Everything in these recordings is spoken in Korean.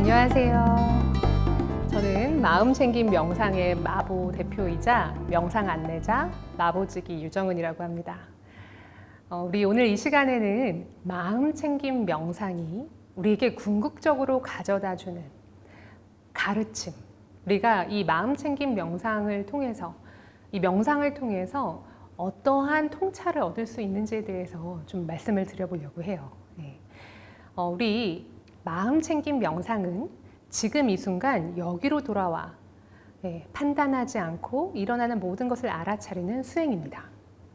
안녕하세요. 저는 마음챙김 명상의 마보 대표이자 명상 안내자 마보지기 유정은이라고 합니다. 우리 오늘 이 시간에는 마음챙김 명상이 우리에게 궁극적으로 가져다주는 가르침, 우리가 이 마음챙김 명상을 통해서 이 명상을 통해서 어떠한 통찰을 얻을 수 있는지에 대해서 좀 말씀을 드려보려고 해요. 네. 우리 마음챙김 명상은 지금 이 순간 여기로 돌아와 판단하지 않고 일어나는 모든 것을 알아차리는 수행입니다.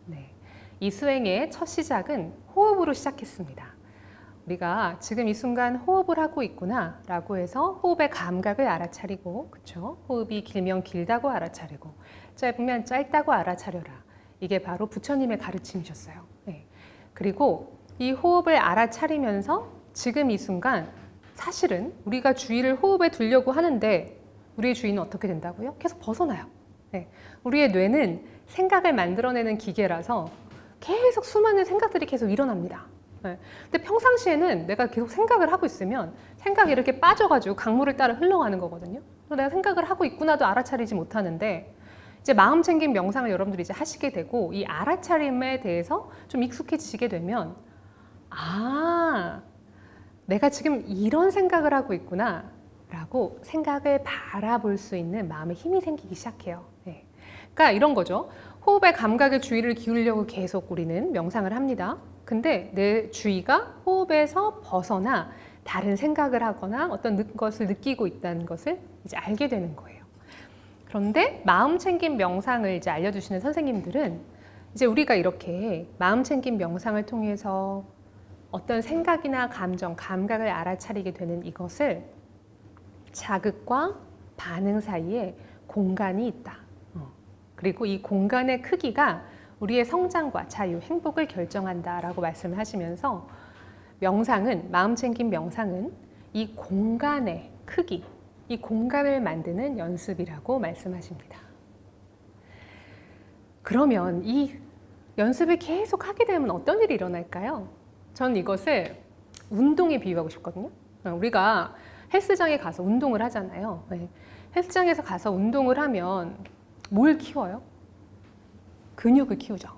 네. 이 수행의 첫 시작은 호흡으로 시작했습니다. 우리가 지금 이 순간 호흡을 하고 있구나 라고 해서 호흡의 감각을 알아차리고, 그쵸? 호흡이 길면 길다고 알아차리고 짧으면 짧다고 알아차려라. 이게 바로 부처님의 가르침이셨어요. 네. 그리고 이 호흡을 알아차리면서 지금 이 순간 사실은 우리가 주의를 호흡에 두려고 하는데 우리의 주의는 어떻게 된다고요? 계속 벗어나요. 네. 우리의 뇌는 생각을 만들어내는 기계라서 계속 수많은 생각들이 계속 일어납니다. 네. 근데 평상시에는 내가 계속 생각을 하고 있으면 생각이 이렇게 빠져가지고 강물을 따라 흘러가는 거거든요. 내가 생각을 하고 있구나도 알아차리지 못하는데 이제 마음챙김 명상을 여러분들이 이제 하시게 되고 이 알아차림에 대해서 좀 익숙해지시게 되면 내가 지금 이런 생각을 하고 있구나 라고 생각을 바라볼 수 있는 마음의 힘이 생기기 시작해요. 네. 그러니까 이런 거죠. 호흡의 감각에 주의를 기울이려고 계속 우리는 명상을 합니다. 근데 내 주의가 호흡에서 벗어나 다른 생각을 하거나 어떤 것을 느끼고 있다는 것을 이제 알게 되는 거예요. 그런데 마음챙김 명상을 이제 알려주시는 선생님들은 이제 우리가 이렇게 마음챙김 명상을 통해서 어떤 생각이나 감정, 감각을 알아차리게 되는 이것을 자극과 반응 사이에 공간이 있다. 그리고 이 공간의 크기가 우리의 성장과 자유, 행복을 결정한다라고 말씀을 하시면서 명상은, 마음챙김 명상은 이 공간의 크기, 이 공간을 만드는 연습이라고 말씀하십니다. 그러면 이 연습을 계속 하게 되면 어떤 일이 일어날까요? 저는 이것을 운동에 비유하고 싶거든요. 우리가 헬스장에 가서 운동을 하잖아요. 헬스장에서 가서 운동을 하면 뭘 키워요? 근육을 키우죠.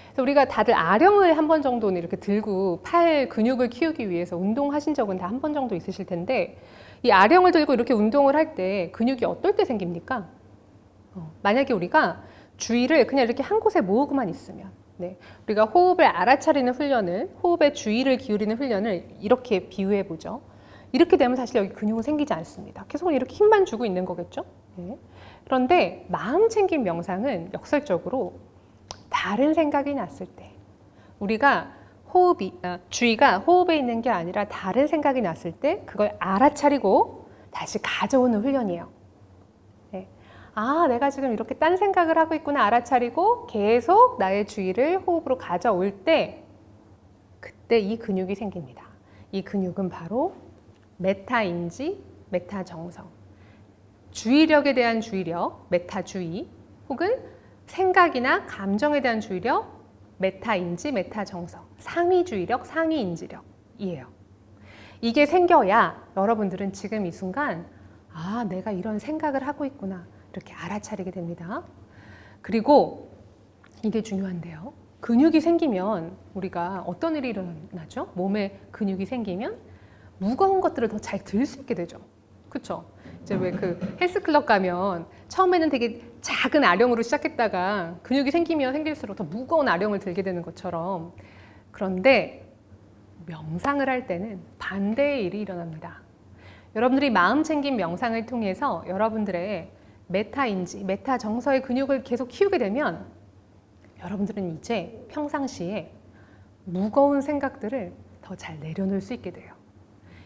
그래서 우리가 다들 아령을 한 번 정도는 이렇게 들고 팔 근육을 키우기 위해서 운동하신 적은 다 한 번 정도 있으실 텐데 이 아령을 들고 이렇게 운동을 할 때 근육이 어떨 때 생깁니까? 만약에 우리가 주의를 그냥 이렇게 한 곳에 모으고만 있으면 우리가 호흡을 알아차리는 훈련을, 호흡에 주의를 기울이는 훈련을 이렇게 비유해 보죠. 이렇게 되면 사실 여기 근육은 생기지 않습니다. 계속 이렇게 힘만 주고 있는 거겠죠. 그런데 마음챙김 명상은 역설적으로 다른 생각이 났을 때 우리가 주의가 호흡에 있는 게 아니라 다른 생각이 났을 때 그걸 알아차리고 다시 가져오는 훈련이에요. 내가 지금 이렇게 딴 생각을 하고 있구나 알아차리고 계속 나의 주의를 호흡으로 가져올 때 그때 이 근육이 생깁니다. 이 근육은 바로 메타인지, 메타정성. 주의력에 대한 주의력, 메타주의, 혹은 생각이나 감정에 대한 주의력, 메타인지, 메타정성. 상위주의력, 상위인지력이에요. 이게 생겨야 여러분들은 지금 이 순간 내가 이런 생각을 하고 있구나 이렇게 알아차리게 됩니다. 그리고 이게 중요한데요. 근육이 생기면 우리가 어떤 일이 일어나죠? 몸에 근육이 생기면 무거운 것들을 더 잘 들 수 있게 되죠. 그렇죠? 이제 왜 그 헬스클럽 가면 처음에는 되게 작은 아령으로 시작했다가 근육이 생기면 생길수록 더 무거운 아령을 들게 되는 것처럼 그런데 명상을 할 때는 반대의 일이 일어납니다. 여러분들이 마음챙김 명상을 통해서 여러분들의 메타인지, 메타정서의 근육을 계속 키우게 되면 여러분들은 이제 평상시에 무거운 생각들을 더 잘 내려놓을 수 있게 돼요.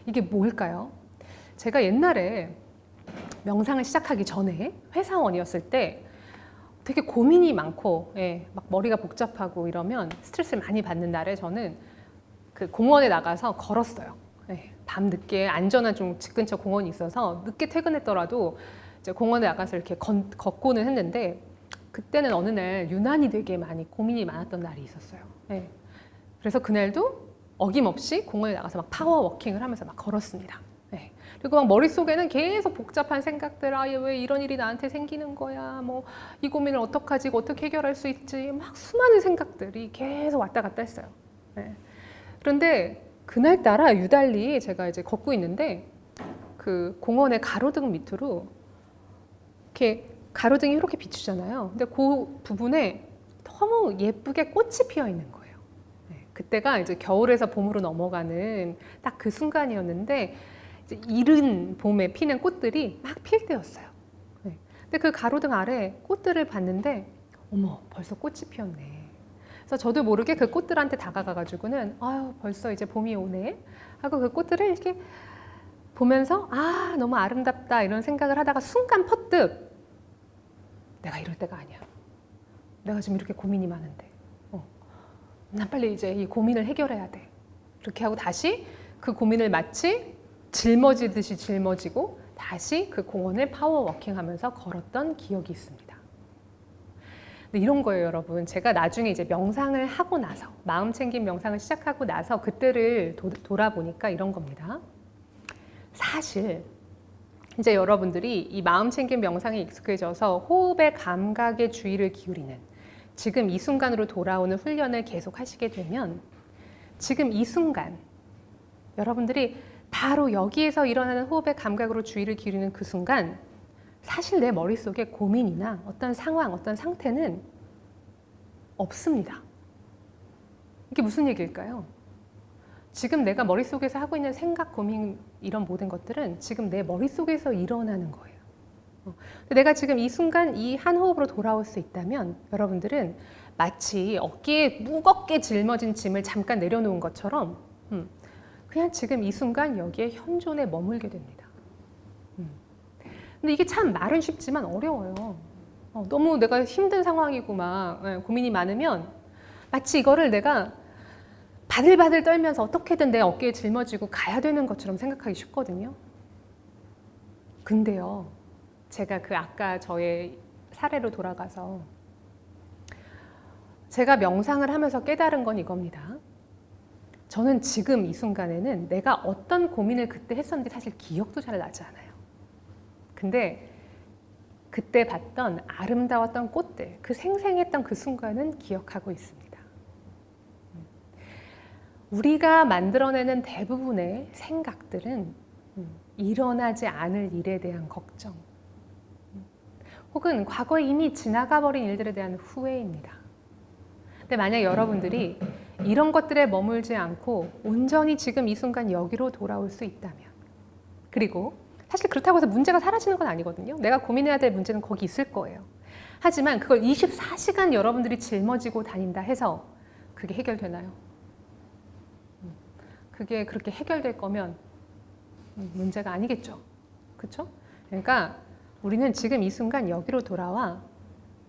이게 뭘까요? 제가 옛날에 명상을 시작하기 전에 회사원이었을 때 되게 고민이 많고 막 머리가 복잡하고 이러면 스트레스를 많이 받는 날에 저는 그 공원에 나가서 걸었어요. 밤 늦게 안전한 좀 집 근처 공원이 있어서 늦게 퇴근했더라도 이제 공원에 나가서 이렇게 걷고는 했는데 그때는 어느 날 유난히 되게 많이 고민이 많았던 날이 있었어요. 그래서 그날도 어김없이 공원에 나가서 막 파워워킹을 하면서 막 걸었습니다. 그리고 막 머릿속에는 계속 복잡한 생각들, 아, 왜 이런 일이 나한테 생기는 거야? 뭐, 이 고민을 어떡하지? 이거 어떻게 해결할 수 있지? 막 수많은 생각들이 계속 왔다 갔다 했어요. 네. 그런데 그날따라 유달리 제가 이제 걷고 있는데 그 공원의 가로등 밑으로 이렇게 가로등이 이렇게 비추잖아요. 근데 그 부분에 너무 예쁘게 꽃이 피어 있는 거예요. 네. 그때가 이제 겨울에서 봄으로 넘어가는 딱 그 순간이었는데 이제 이른 봄에 피는 꽃들이 막 필 때였어요. 네. 근데 그 가로등 아래 꽃들을 봤는데 어머, 벌써 꽃이 피었네. 그래서 저도 모르게 그 꽃들한테 다가가가지고는 아유, 벌써 이제 봄이 오네 하고 그 꽃들을 이렇게 보면서 아, 너무 아름답다 이런 생각을 하다가 순간 퍼뜩 내가 이럴 때가 아니야. 내가 지금 이렇게 고민이 많은데 난 빨리 이제 이 고민을 해결해야 돼. 이렇게 하고 다시 그 고민을 마치 짊어지듯이 짊어지고 다시 그 공원을 파워워킹하면서 걸었던 기억이 있습니다. 근데 이런 거예요, 여러분. 제가 나중에 이제 명상을 하고 나서 마음 챙김 명상을 시작하고 나서 그때를 돌아보니까 이런 겁니다. 사실 이제 여러분들이 이 마음 챙김 명상에 익숙해져서 호흡의 감각에 주의를 기울이는 지금 이 순간으로 돌아오는 훈련을 계속 하시게 되면 지금 이 순간 여러분들이 바로 여기에서 일어나는 호흡의 감각으로 주의를 기울이는 그 순간 사실 내 머릿속에 고민이나 어떤 상황, 어떤 상태는 없습니다. 이게 무슨 얘기일까요? 지금 내가 머릿속에서 하고 있는 생각, 고민 이런 모든 것들은 지금 내 머릿속에서 일어나는 거예요. 내가 지금 이 순간 이 한 호흡으로 돌아올 수 있다면 여러분들은 마치 어깨에 무겁게 짊어진 짐을 잠깐 내려놓은 것처럼 그냥 지금 이 순간 여기에 현존에 머물게 됩니다. 근데 이게 참 말은 쉽지만 어려워요. 너무 내가 힘든 상황이고 막 고민이 많으면 마치 이거를 내가 바들바들 떨면서 어떻게든 내 어깨에 짊어지고 가야 되는 것처럼 생각하기 쉽거든요. 근데요, 제가 그 아까 저의 사례로 돌아가서 제가 명상을 하면서 깨달은 건 이겁니다. 저는 지금 이 순간에는 내가 어떤 고민을 그때 했었는지 사실 기억도 잘 나지 않아요. 근데 그때 봤던 아름다웠던 꽃들, 그 생생했던 그 순간은 기억하고 있습니다. 우리가 만들어내는 대부분의 생각들은 일어나지 않을 일에 대한 걱정, 혹은 과거에 이미 지나가 버린 일들에 대한 후회입니다. 근데 만약 여러분들이 이런 것들에 머물지 않고 온전히 지금 이 순간 여기로 돌아올 수 있다면, 그리고 사실 그렇다고 해서 문제가 사라지는 건 아니거든요. 내가 고민해야 될 문제는 거기 있을 거예요. 하지만 그걸 24시간 여러분들이 짊어지고 다닌다 해서 그게 해결되나요? 그게 그렇게 해결될 거면 문제가 아니겠죠. 그렇죠? 그러니까 우리는 지금 이 순간 여기로 돌아와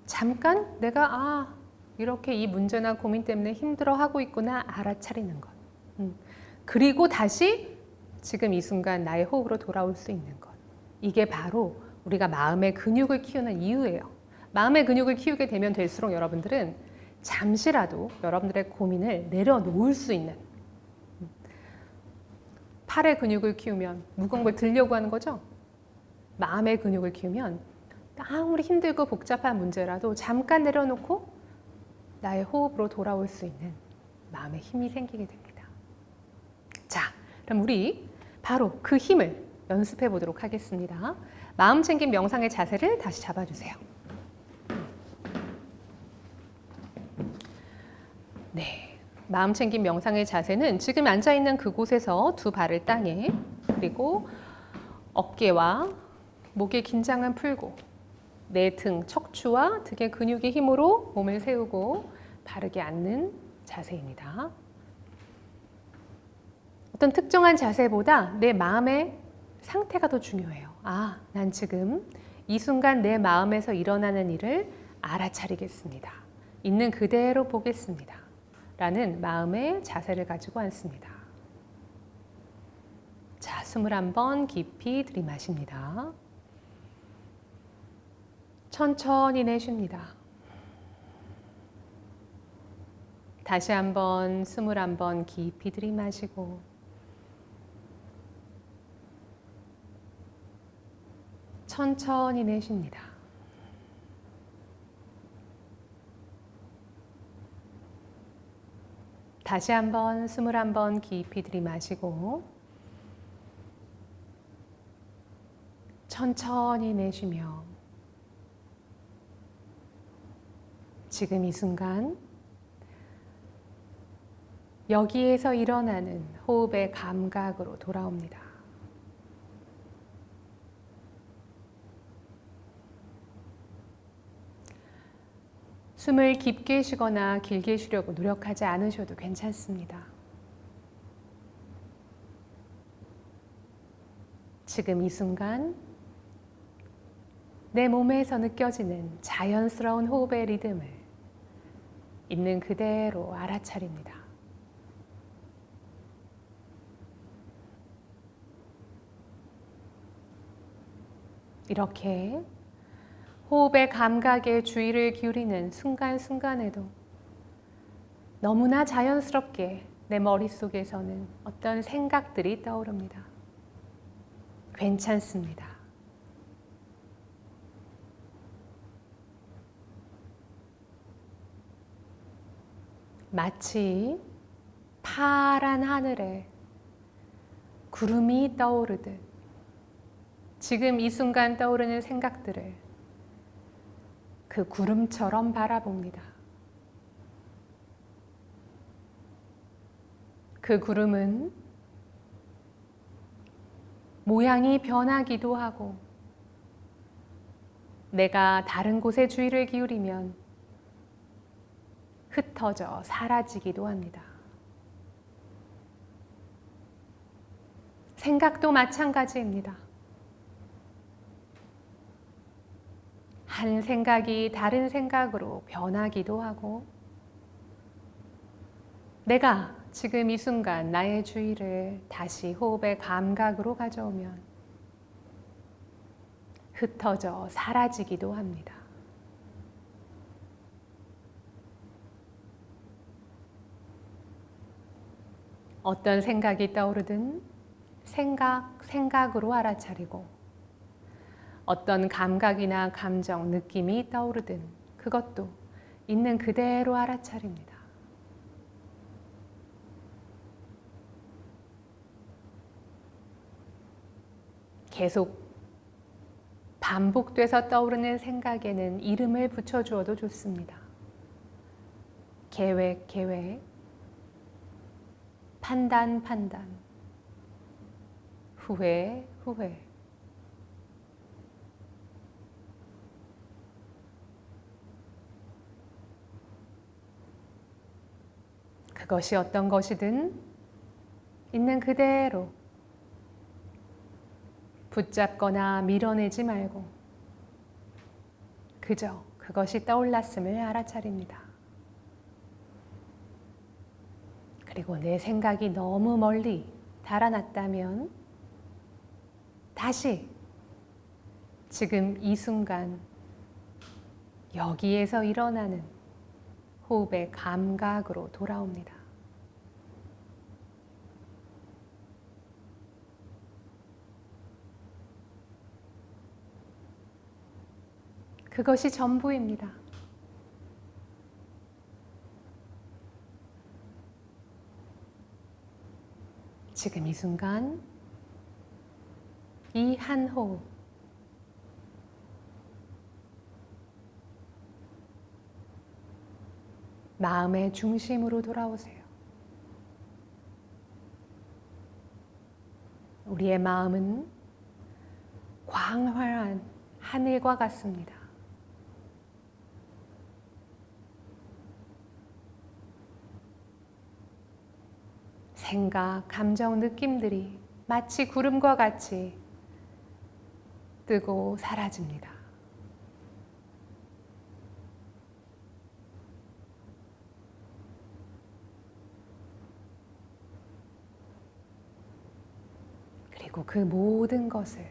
잠깐 내가 이렇게 이 문제나 고민 때문에 힘들어하고 있구나 알아차리는 것. 그리고 다시 지금 이 순간 나의 호흡으로 돌아올 수 있는 것. 이게 바로 우리가 마음의 근육을 키우는 이유예요. 마음의 근육을 키우게 되면 될수록 여러분들은 잠시라도 여러분들의 고민을 내려놓을 수 있는, 팔의 근육을 키우면 무거운 걸 들려고 하는 거죠. 마음의 근육을 키우면 아무리 힘들고 복잡한 문제라도 잠깐 내려놓고 나의 호흡으로 돌아올 수 있는 마음의 힘이 생기게 됩니다. 자, 그럼 우리 바로 그 힘을 연습해 보도록 하겠습니다. 마음 챙김 명상의 자세를 다시 잡아주세요. 네. 마음 챙김 명상의 자세는 지금 앉아있는 그곳에서 두 발을 땅에, 그리고 어깨와 목의 긴장은 풀고 내 등, 척추와 등의 근육의 힘으로 몸을 세우고 바르게 앉는 자세입니다. 어떤 특정한 자세보다 내 마음의 상태가 더 중요해요. 난 지금 이 순간 내 마음에서 일어나는 일을 알아차리겠습니다. 있는 그대로 보겠습니다. 라는 마음의 자세를 가지고 앉습니다. 자, 21번 깊이 들이마십니다. 천천히 내쉽니다. 다시 한번 21번 깊이 들이마시고 천천히 내쉽니다. 다시 한번 숨을 한번 깊이 들이마시고 천천히 내쉬며 지금 이 순간 여기에서 일어나는 호흡의 감각으로 돌아옵니다. 숨을 깊게 쉬거나 길게 쉬려고 노력하지 않으셔도 괜찮습니다. 지금 이 순간 내 몸에서 느껴지는 자연스러운 호흡의 리듬을 있는 그대로 알아차립니다. 이렇게 호흡의 감각에 주의를 기울이는 순간순간에도 너무나 자연스럽게 내 머릿속에서는 어떤 생각들이 떠오릅니다. 괜찮습니다. 마치 파란 하늘에 구름이 떠오르듯 지금 이 순간 떠오르는 생각들을 그 구름처럼 바라봅니다. 그 구름은 모양이 변하기도 하고 내가 다른 곳에 주의를 기울이면 흩어져 사라지기도 합니다. 생각도 마찬가지입니다. 한 생각이 다른 생각으로 변하기도 하고 내가 지금 이 순간 나의 주의를 다시 호흡의 감각으로 가져오면 흩어져 사라지기도 합니다. 어떤 생각이 떠오르든 생각으로 알아차리고 어떤 감각이나 감정, 느낌이 떠오르든 그것도 있는 그대로 알아차립니다. 계속 반복돼서 떠오르는 생각에는 이름을 붙여주어도 좋습니다. 계획, 판단, 후회. 그것이 어떤 것이든 있는 그대로 붙잡거나 밀어내지 말고 그저 그것이 떠올랐음을 알아차립니다. 그리고 내 생각이 너무 멀리 달아났다면 다시 지금 이 순간 여기에서 일어나는 호흡의 감각으로 돌아옵니다. 그것이 전부입니다. 지금 이 순간 이 한 호흡 마음의 중심으로 돌아오세요. 우리의 마음은 광활한 하늘과 같습니다. 생각, 감정, 느낌들이 마치 구름과 같이 뜨고 사라집니다. 그리고 그 모든 것을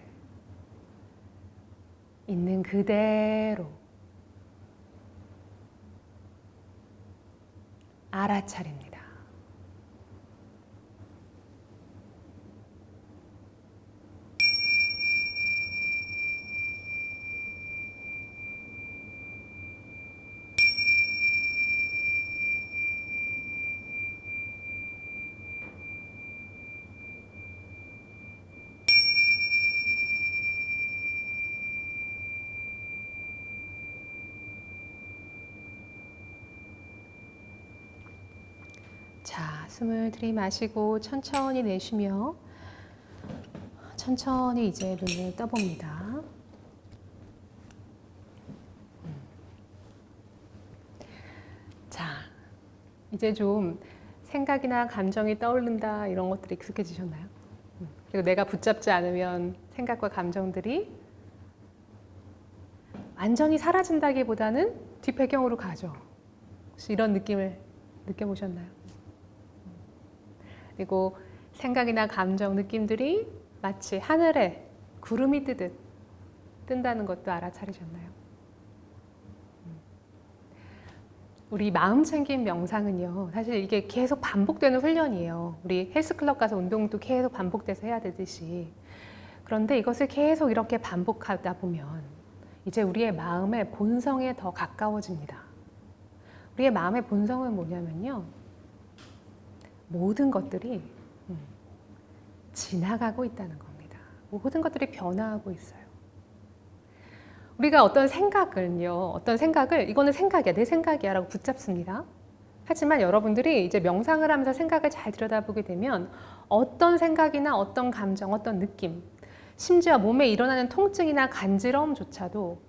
있는 그대로 알아차립니다. 자, 숨을 들이마시고 천천히 내쉬며 천천히 이제 눈을 떠봅니다. 자, 이제 좀 생각이나 감정이 떠오른다 이런 것들이 익숙해지셨나요? 그리고 내가 붙잡지 않으면 생각과 감정들이 완전히 사라진다기보다는 뒷배경으로 가죠. 혹시 이런 느낌을 느껴보셨나요? 그리고 생각이나 감정, 느낌들이 마치 하늘에 구름이 뜨듯 뜬다는 것도 알아차리셨나요? 우리 마음챙김 명상은요, 사실 이게 계속 반복되는 훈련이에요. 우리 헬스클럽 가서 운동도 계속 반복돼서 해야 되듯이. 그런데 이것을 계속 이렇게 반복하다 보면 이제 우리의 마음의 본성에 더 가까워집니다. 우리의 마음의 본성은 뭐냐면요, 모든 것들이 지나가고 있다는 겁니다. 모든 것들이 변화하고 있어요. 우리가 어떤 생각을 이거는 생각이야, 내 생각이야 라고 붙잡습니다. 하지만 여러분들이 이제 명상을 하면서 생각을 잘 들여다보게 되면 어떤 생각이나 어떤 감정, 어떤 느낌, 심지어 몸에 일어나는 통증이나 간지러움조차도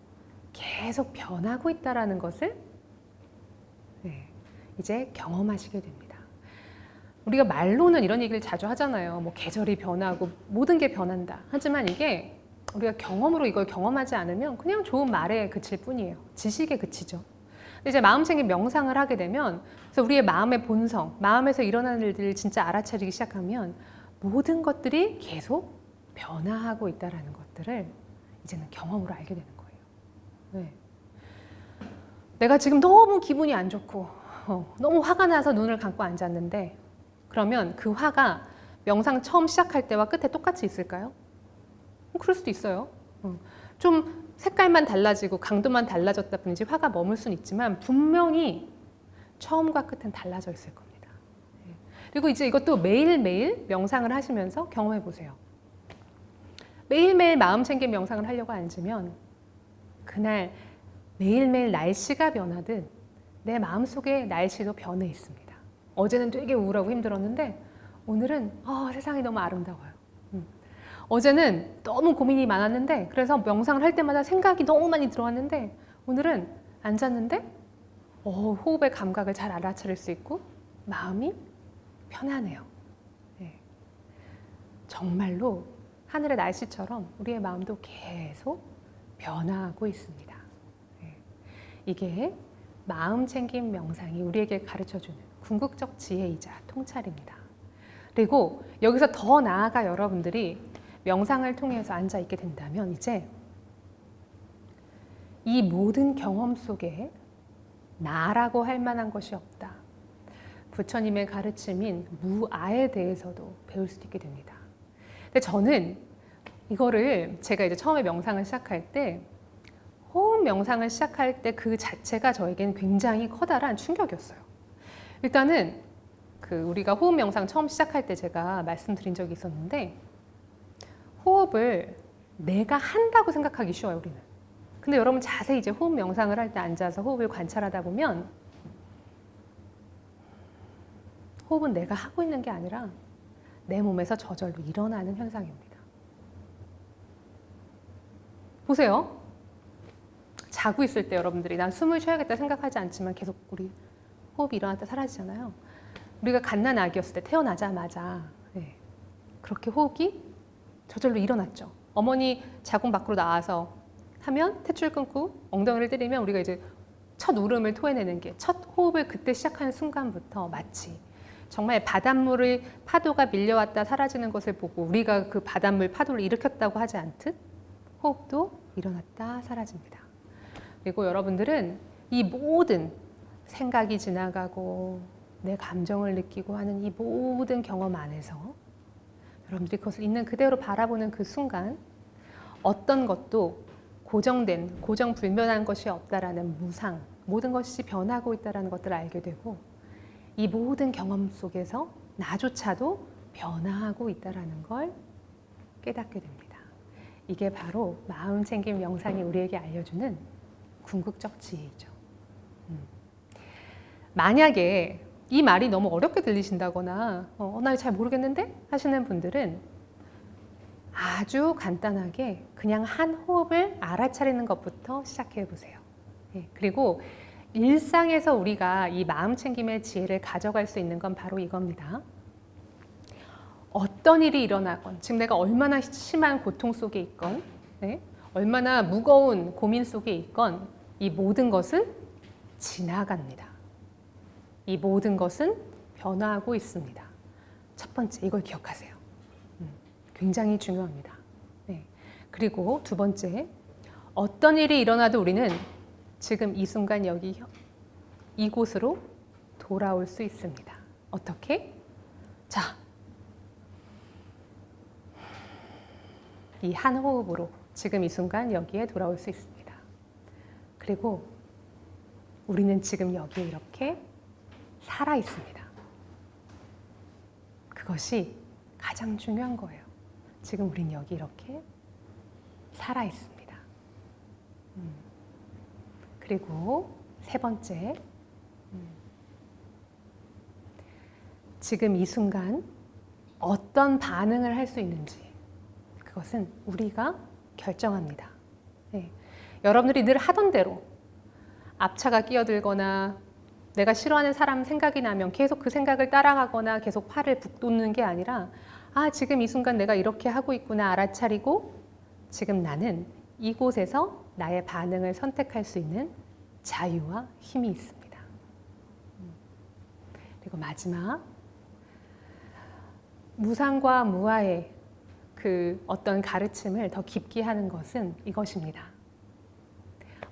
계속 변하고 있다는 것을 이제 경험하시게 됩니다. 우리가 말로는 이런 얘기를 자주 하잖아요. 뭐 계절이 변하고 모든 게 변한다. 하지만 이게 우리가 경험으로 이걸 경험하지 않으면 그냥 좋은 말에 그칠 뿐이에요. 지식에 그치죠. 근데 이제 마음챙김 명상을 하게 되면 그래서 우리의 마음의 본성, 마음에서 일어나는 일들을 진짜 알아차리기 시작하면 모든 것들이 계속 변화하고 있다는 것들을 이제는 경험으로 알게 되는 거예요. 네. 내가 지금 너무 기분이 안 좋고 너무 화가 나서 눈을 감고 앉았는데 그러면 그 화가 명상 처음 시작할 때와 끝에 똑같이 있을까요? 그럴 수도 있어요. 좀 색깔만 달라지고 강도만 달라졌다 뿐이지 화가 머물 수는 있지만 분명히 처음과 끝은 달라져 있을 겁니다. 그리고 이제 이것도 매일매일 명상을 하시면서 경험해 보세요. 매일매일 마음챙김 명상을 하려고 앉으면 그날 매일매일 날씨가 변하듯 내 마음속의 날씨도 변해 있습니다. 어제는 되게 우울하고 힘들었는데 오늘은 세상이 너무 아름다워요. 어제는 너무 고민이 많았는데 그래서 명상을 할 때마다 생각이 너무 많이 들어왔는데 오늘은 앉았는데 호흡의 감각을 잘 알아차릴 수 있고 마음이 편안해요. 네. 정말로 하늘의 날씨처럼 우리의 마음도 계속 변화하고 있습니다. 네. 이게 마음챙김 명상이 우리에게 가르쳐주는 궁극적 지혜이자 통찰입니다. 그리고 여기서 더 나아가 여러분들이 명상을 통해서 앉아 있게 된다면 이제 이 모든 경험 속에 나라고 할 만한 것이 없다. 부처님의 가르침인 무아에 대해서도 배울 수 있게 됩니다. 근데 저는 이거를 제가 이제 처음에 명상을 시작할 때 호흡 명상을 시작할 때 그 자체가 저에겐 굉장히 커다란 충격이었어요. 일단은 우리가 호흡 명상 처음 시작할 때 제가 말씀드린 적이 있었는데 호흡을 내가 한다고 생각하기 쉬워요, 우리는. 근데 여러분 자세히 이제 호흡 명상을 할 때 앉아서 호흡을 관찰하다 보면 호흡은 내가 하고 있는 게 아니라 내 몸에서 저절로 일어나는 현상입니다. 보세요. 자고 있을 때 여러분들이 난 숨을 쉬어야겠다 생각하지 않지만 계속 우리 호흡이 일어났다 사라지잖아요. 우리가 갓난아기였을 때 태어나자마자 그렇게 호흡이 저절로 일어났죠. 어머니 자궁 밖으로 나와서 하면 탯줄 끊고 엉덩이를 때리면 우리가 이제 첫 울음을 토해내는 게 첫 호흡을 그때 시작하는 순간부터 마치 정말 바닷물의 파도가 밀려왔다 사라지는 것을 보고 우리가 그 바닷물 파도를 일으켰다고 하지 않듯 호흡도 일어났다 사라집니다. 그리고 여러분들은 이 모든 생각이 지나가고 내 감정을 느끼고 하는 이 모든 경험 안에서 여러분들이 그것을 있는 그대로 바라보는 그 순간 어떤 것도 고정된, 고정불변한 것이 없다라는 무상, 모든 것이 변하고 있다는 것들을 알게 되고 이 모든 경험 속에서 나조차도 변화하고 있다는 걸 깨닫게 됩니다. 이게 바로 마음챙김 명상이 우리에게 알려주는 궁극적 지혜이죠. 만약에 이 말이 너무 어렵게 들리신다거나 나 잘 모르겠는데 하시는 분들은 아주 간단하게 그냥 한 호흡을 알아차리는 것부터 시작해 보세요. 그리고 일상에서 우리가 이 마음 챙김의 지혜를 가져갈 수 있는 건 바로 이겁니다. 어떤 일이 일어나건, 지금 내가 얼마나 심한 고통 속에 있건, 얼마나 무거운 고민 속에 있건, 이 모든 것은 지나갑니다. 이 모든 것은 변화하고 있습니다. 첫 번째, 이걸 기억하세요. 굉장히 중요합니다. 그리고 두 번째, 어떤 일이 일어나도 우리는 지금 이 순간 여기 이곳으로 돌아올 수 있습니다. 어떻게? 자, 이 한 호흡으로 지금 이 순간 여기에 돌아올 수 있습니다. 그리고 우리는 지금 여기에 이렇게 살아 있습니다. 그것이 가장 중요한 거예요. 지금 우린 여기 이렇게 살아 있습니다. 그리고 세 번째, 지금 이 순간 어떤 반응을 할 수 있는지 그것은 우리가 결정합니다. 여러분들이 늘 하던 대로 앞차가 끼어들거나 내가 싫어하는 사람 생각이 나면 계속 그 생각을 따라가거나 계속 팔을 북돋는 게 아니라 지금 이 순간 내가 이렇게 하고 있구나 알아차리고 지금 나는 이곳에서 나의 반응을 선택할 수 있는 자유와 힘이 있습니다. 그리고 마지막, 무상과 무아의 그 어떤 가르침을 더 깊게 하는 것은 이것입니다.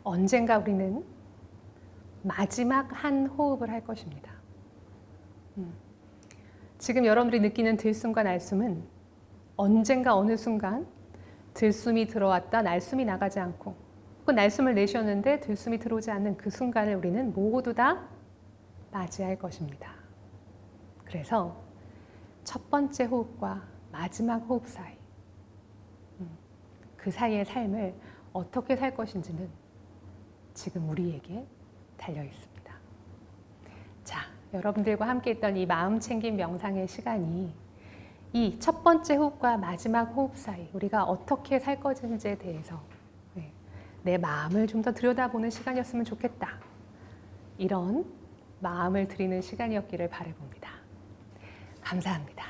언젠가 우리는 마지막 한 호흡을 할 것입니다. 지금 여러분들이 느끼는 들숨과 날숨은 언젠가 어느 순간 들숨이 들어왔다 날숨이 나가지 않고 그 날숨을 내쉬었는데 들숨이 들어오지 않는 그 순간을 우리는 모두 다 맞이할 것입니다. 그래서 첫 번째 호흡과 마지막 호흡 사이, 그 사이의 삶을 어떻게 살 것인지는 지금 우리에게 달려 있습니다. 자, 여러분들과 함께 했던 이 마음 챙김 명상의 시간이 이 첫 번째 호흡과 마지막 호흡 사이 우리가 어떻게 살 것인지에 대해서 내 마음을 좀 더 들여다보는 시간이었으면 좋겠다. 이런 마음을 드리는 시간이었기를 바라봅니다. 감사합니다.